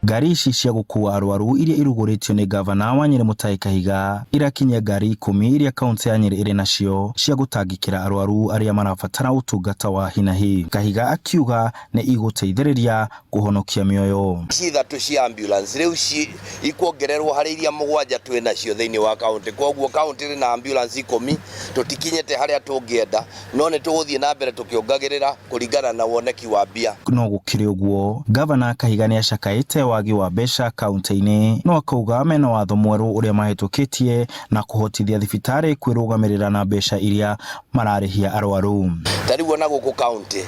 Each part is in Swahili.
Ngari ici cia gukua arwaru iria iruguritio ni gavana wa Nyeri Mutahi Kahiga irakinyia ngari 10 iria kaunti ya Nyeri iri nacio cia gutangikira arwaru aria marabatara utungata wa hinahi. Kahiga akiuga ni iguteithiriria kuhonokia mioyo. Ithatu cia ambulance riu ikuongererwo hari iria mugwanja twi nacio thiini wa kaunti, koguo kaunti iri na ambulance 10 tutikinyete haria tungienda, no ni tuguthie na mbere tukiongagirira kuringana na woneki wa mbia. No gukiri uguo, gavana Kahiga ni acakaite wagi wa mbeca kaunti-ini, no akauga mena watho mweru uria mahitukitie na kuhotithia thibitari kwirugamirira na mbeca iria mararihia arwaru. Tariu ona guku kaunti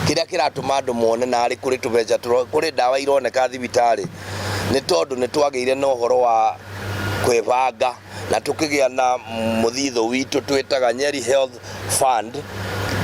kiria kiratuma andu mone na ari kuri tubeca kuri dawa ironeka thibitari ni tondu ni twagire na uhoro wa kwibanga na tukigia na muthitho witu twitaga Nyeri Health Fund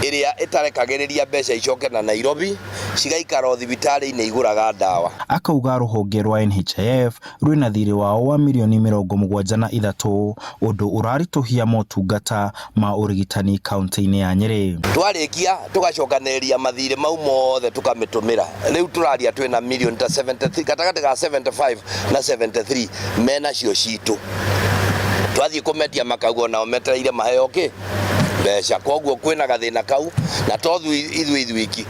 iria itarekagiriria mbeca icoke na Nairobi cigaikara thibitari-ini iguraga dawa. Akauga ruhonge rwa NHIF rwina thiri wao wa milioni 73 undu urarituhia motungata ma urigitani kaunti-ini ya Nyeri. Twarikia tugacokanĩrĩria mathire mau mothe tukamitumira. Riu turaria twina milioni ta 73 gatagati ga 75 na 73 mena cio citu. Twathie kumetia makaugo na ometereire maheo ki mbeca, koguo kwina gathina kau na tothu ithuiki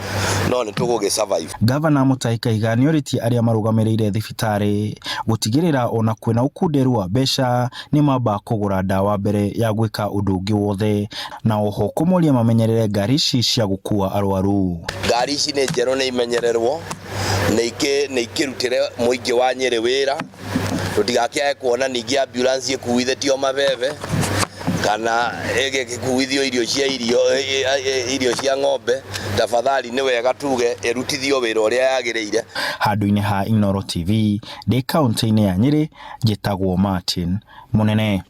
no ni tugugi survive. Gavana Mutahi Kahiga ni oritie aria marugamirire thibitari gutigirira ona kwina ukunderu wa mbeca ni mamba kugura dawa mbere ya gwika undu ungi wothe, na oho kumuria mamenyerere ngari ici cia gukua arwaru. Ngari ici ni njeru ni imenyererwo ni ikirutire muingi wa Nyeri wira, tutigakiae kuona ningi ambulance ikuithitio mabebe kana ege kikuithio irio cia ng'ombe. Tafadhali ni wega tuge erutithio wira uria yagiriire. Handu-ini ha Inooro TV ndi kaunti-ini ya Nyeri, njitagwo Martin Munene.